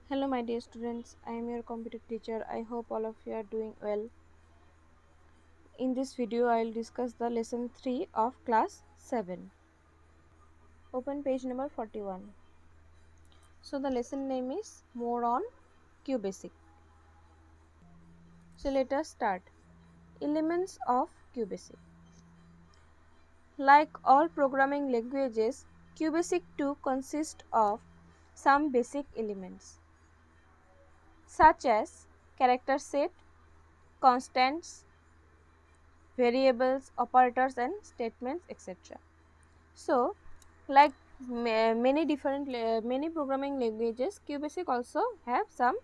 Hello my dear students, I am your computer teacher. I hope all of you are doing well. In this video, I will discuss the lesson 3 of class 7. Open page number 41. So the lesson name is More on QBasic. So let us start. Elements of QBasic. Like all programming languages, QBasic 2 consists of some basic elements such as character set, constants, variables, operators and statements, etc. So like many programming languages, QBasic also have some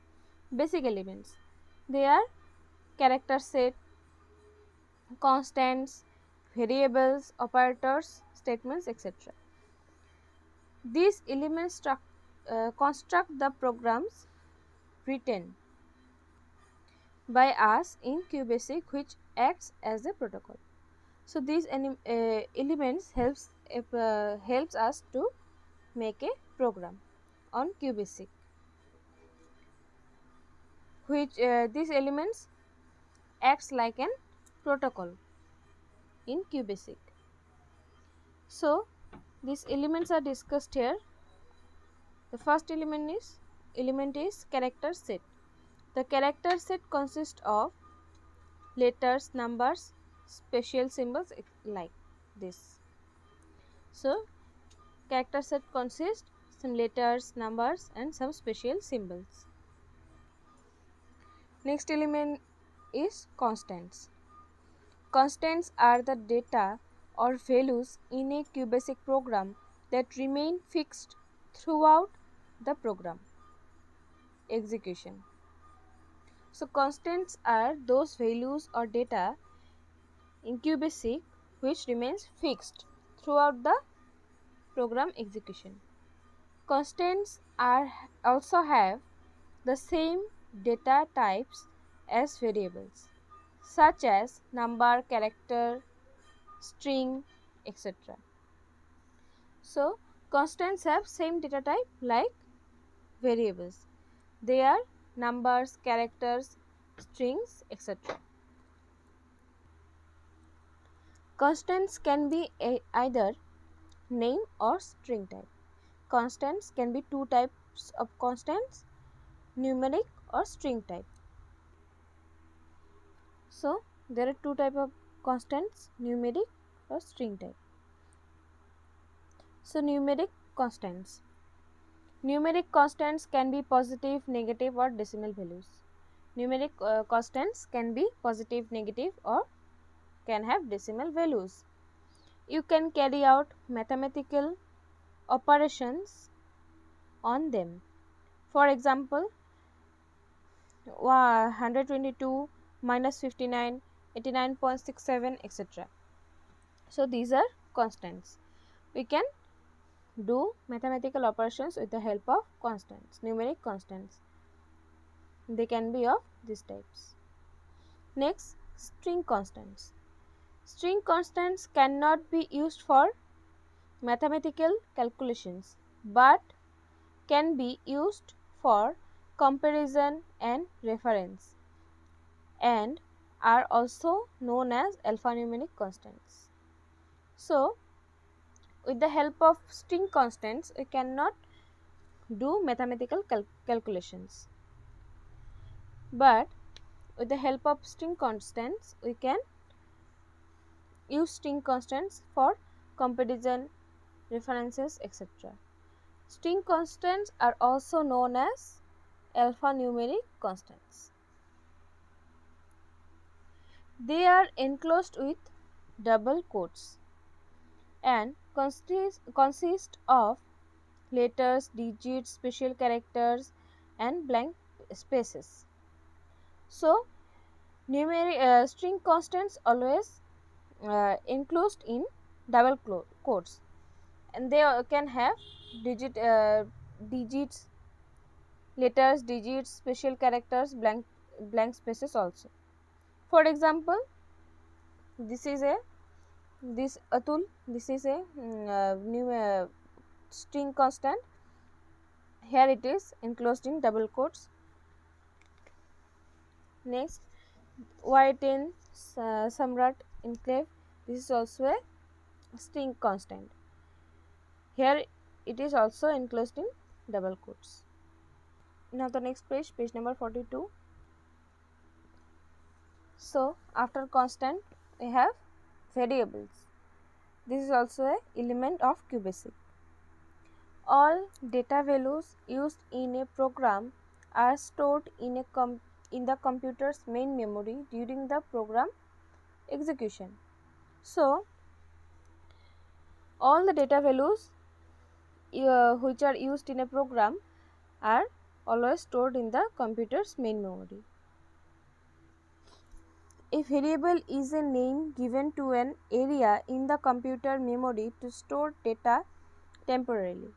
basic elements. They are character set, constants, variables, operators, statements, etc. These elements construct the programs written by us in QBasic, which acts as a protocol. So these elements helps us to make a program on QBasic, which these elements acts like an protocol in QBasic. So these elements are discussed here. The first element is character set. The character set consists of letters, numbers, special symbols like this. So character set consists some letters, numbers and some special symbols. Next element is constants. Constants are the data or values in a QBasic program that remain fixed throughout the program execution. So constants are those values or data in QBasic which remains fixed throughout the program execution. Constants also have the same data types as variables such as number, character, string, etc. So constants have same data type like variables. They are numbers, characters, strings, etc. Constants can be either name or string type. Constants can be two types of constants, numeric or string type. So there are two types of constants, numeric or string type. So numeric constants. Numeric constants can be positive, negative or decimal values. Numeric constants can be positive, negative or can have decimal values. You can carry out mathematical operations on them. For example, 122 minus 59, 89.67 etc. So these are constants. We can do mathematical operations with the help of constants, numeric constants. They can be of these types. Next, string constants. String constants cannot be used for mathematical calculations but can be used for comparison and reference and are also known as alphanumeric constants. So, with the help of string constants, we cannot do mathematical calculations. But with the help of string constants, we can use string constants for comparison, references, etc. String constants are also known as alphanumeric constants. They are enclosed with double quotes and consist of letters, digits, special characters and blank spaces. So string constants always enclosed in double quotes and they can have digits, letters, digits, special characters, blank spaces also. For example, this is Atul, this is a new string constant Here it is enclosed in double quotes. Next, Y10 Samrat enclave, this is also a string constant. Here it is also enclosed in double quotes. Now the next page, page number 42. So after constant we have variables. This is also a element of QBasic. All data values used in a program are stored in the computer's main memory during the program execution. So all the data values which are used in a program are always stored in the computer's main memory. A variable is a name given to an area in the computer memory to store data temporarily.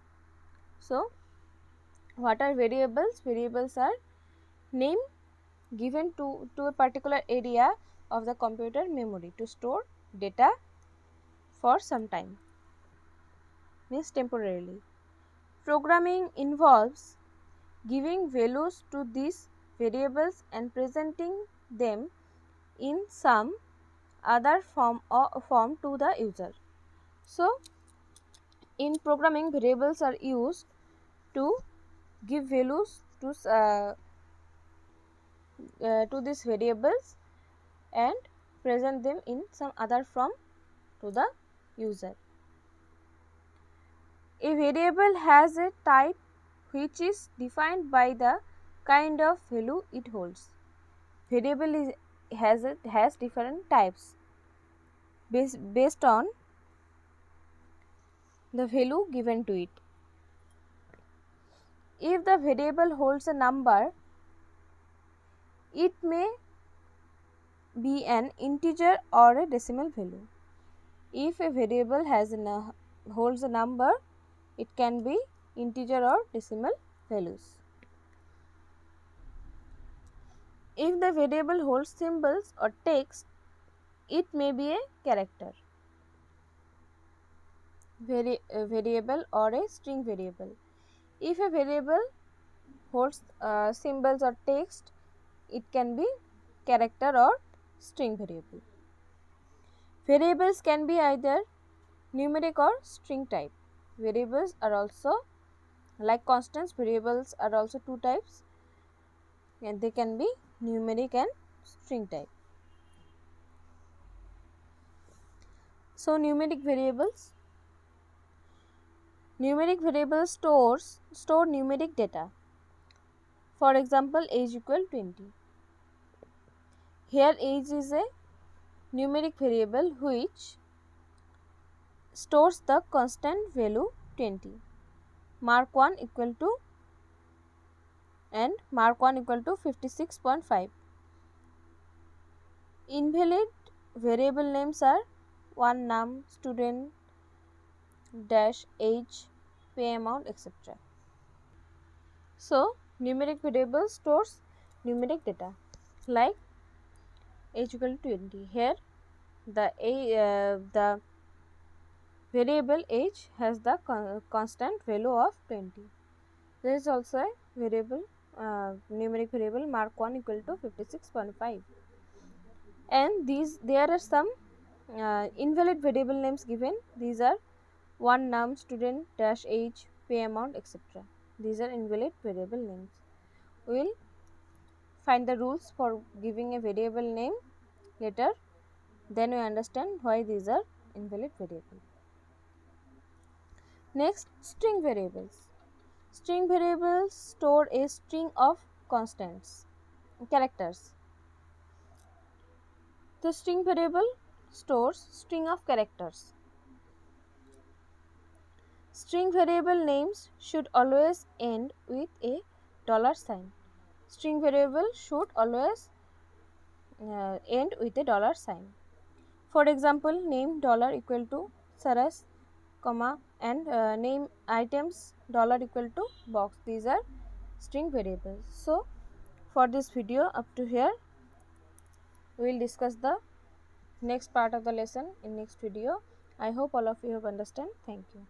So what are variables? Variables are name given to a particular area of the computer memory to store data for some time, means temporarily. Programming involves giving values to these variables and presenting them in some other form to the user. So in programming, variables are used to give values to these variables and present them in some other form to the user. A variable has a type which is defined by the kind of value it holds. Variable has different types based on the value given to it. If the variable holds a number, it may be an integer or a decimal value. If a variable holds a number, it can be integer or decimal values. If the variable holds symbols or text, it may be a character variable or a string variable. If a variable holds symbols or text, it can be character or string variable. Variables can be either numeric or string type. Variables are also, like constants, variables are also two types, and they can be numeric and string type. So numeric variables store numeric data. For example, age equal 20. Here age is a numeric variable which stores the constant value 20. Mark 1 equal to and mark 1 equal to 56.5. Invalid variable names are one num, student, dash, age, pay amount, etc. So numeric variable stores numeric data like age equal to 20. Here the variable age has the constant value of 20. There is also a variable numeric variable mark 1 equal to 56.5. And there are some invalid variable names given. These are one num, student, dash, age, pay amount, etc. These are invalid variable names. We will find the rules for giving a variable name later, then we understand why these are invalid variable. Next, string variables. String variables store a string of constants, characters. The string variable stores string of characters. String variable names should always end with a $sign. String variable should always end with a $sign. For example, name $equal to Saras, comma, and name items $equal to box. These are string variables. So for this video up to here, we will discuss the next part of the lesson in next video. I hope all of you have understand. Thank you.